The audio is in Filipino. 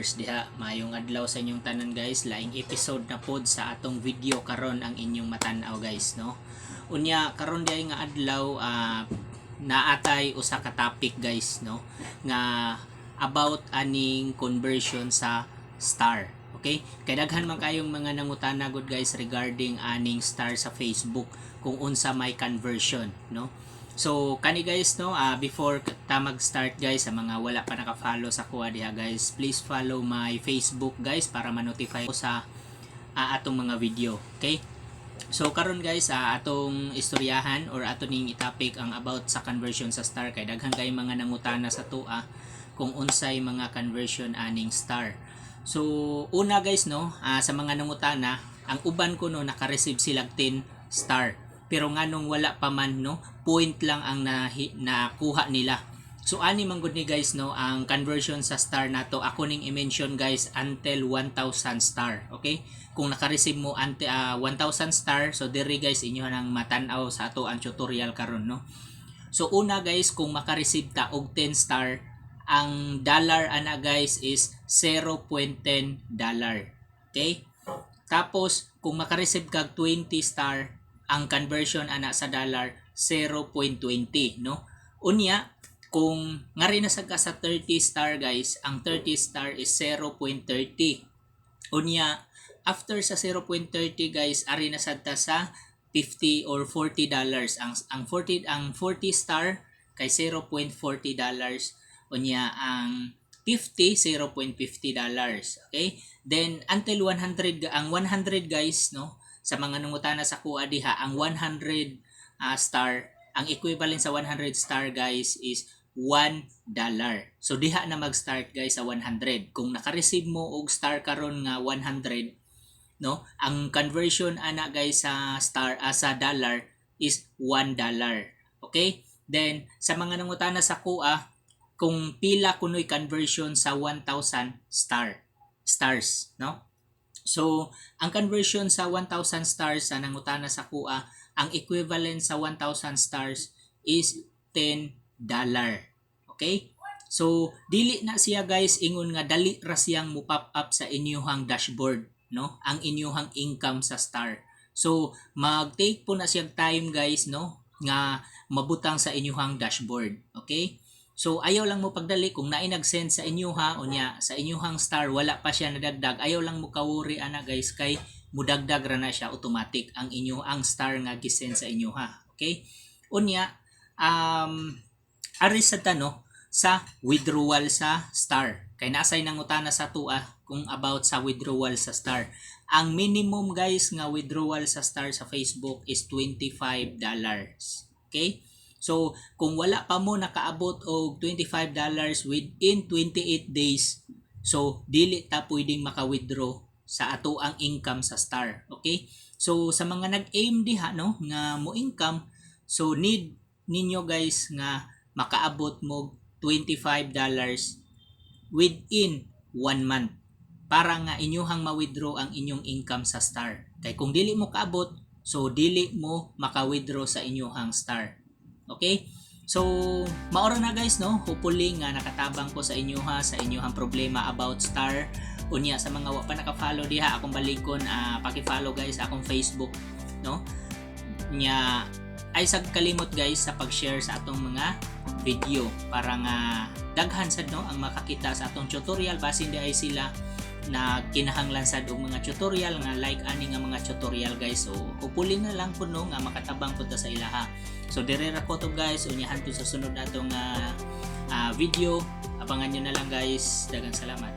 viewers diha, mayong adlaw sa inyong tanan guys. Laing episode na pod sa atong video karon ang inyong matanaw guys, no. Unya karon diay nga adlaw naatay usa ka topic guys, no, nga about aning conversion sa star. Okay? Kay daghan man kayong mga nangutana gud guys regarding aning star sa Facebook kung unsa may conversion, no. So kani guys, no, before ta mag-start guys, sa mga wala pa naka-follow sa kuha diha guys, please follow my Facebook guys para ma-notify ko sa atong mga video. Okay? So karon guys, atong istoryahan or ato ning i-topic ang about sa conversion sa star. Kay daghan kay mga nangutana sa tuwa kung unsay mga conversion aning star. So una guys, no, sa mga nangutana, ang uban ko no naka-receive sila 10 star. Pero nganong wala pa man, no, point lang ang nakuha nila. So ani man gud ni guys, no, ang conversion sa star nato ako ning i-mention guys until 1,000 star. Okay? Kung naka-receive mo until 1,000 star, so diri guys inyo nang matan-aw sa ato ang tutorial karon, no. So una guys, kung maka-receive ta og 10 star, ang dollar ana guys is 0.10 dollar. Okay? Tapos kung maka-receive kag 20 star, ang conversion ana sa dollar 0.20, no. Unya kung ngari na sa 30 star guys, ang 30 star is 0.30. Unya after sa 0.30 guys, ari na sad ta sa 50 or 40 dollars. Ang 40 star kay 0.40 dollars. Unya ang 50 0.50 dollars. Okay? Then until 100, ang 100 guys, no, sa mga nangutana sa kuha diha, ang 100 star, ang equivalent sa 100 star guys is $1. So diha na mag-start guys sa 100. Kung naka-receive mo og star karon nga 100, no, ang conversion ana guys sa star sa dollar is $1. Okay? Then sa mga nangutana sa kuha kung pila kunoy conversion sa 1,000 stars, no? So, ang conversion sa 1,000 stars sa nangutana sa kuha, ang equivalent sa 1,000 stars is $10. Okay? So, dili na siya guys ingon nga dali ra siyang mo pop up sa inyuhang dashboard, no? Ang inyuhang income sa star. So, mag-take po na siyang time guys, no, nga mabutang sa inyuhang dashboard. Okay? So ayaw lang mo pagdali kung naay nag-send sa inyo ha, unya sa inyuhang star wala pa siya nadagdag, ayaw lang mo kawuri ana guys kay mudagdag ra na siya automatic ang ang star nga gi-send sa inyo ha. Okay? Unya ari sa tano sa withdrawal sa star. Kay nasay nangutana sa tuwa kung about sa withdrawal sa star. Ang minimum guys nga withdrawal sa star sa Facebook is $25. Okay? So, kung wala pa mo nakaabot og $25 within 28 days, so dili ta pwedeng maka-withdraw sa ato ang income sa star. Okay? So, sa mga nag-aim diha, no, nga mo income, so need ninyo guys nga makaabot mo $25 within 1 month para nga inyohang ma-withdraw ang inyong income sa star. Kay kung dili mo kaabot, so dili mo maka-withdraw sa inyohang star. Okay? So, maoro na guys, no? Hopefully nga nakatabang ko sa inyo ha, sa inyong problema about star. Unya sa mga wa pa naka-follow diha akong balikon, paki-follow guys akong Facebook, no? Nya ay sag kalimot guys sa pag-share sa atong mga video para nga daghan sad, no, ang makakita sa atong tutorial basin di ay sila na kinahanglan sad og mga tutorial nga like ani nga mga tutorial guys. So hopefully na lang po, no, nga makatabang po ta sa ilaha. So dire ra ko to guys, unyahan to sa sunod natong video. Abangan nyo na lang guys. Daghang salamat.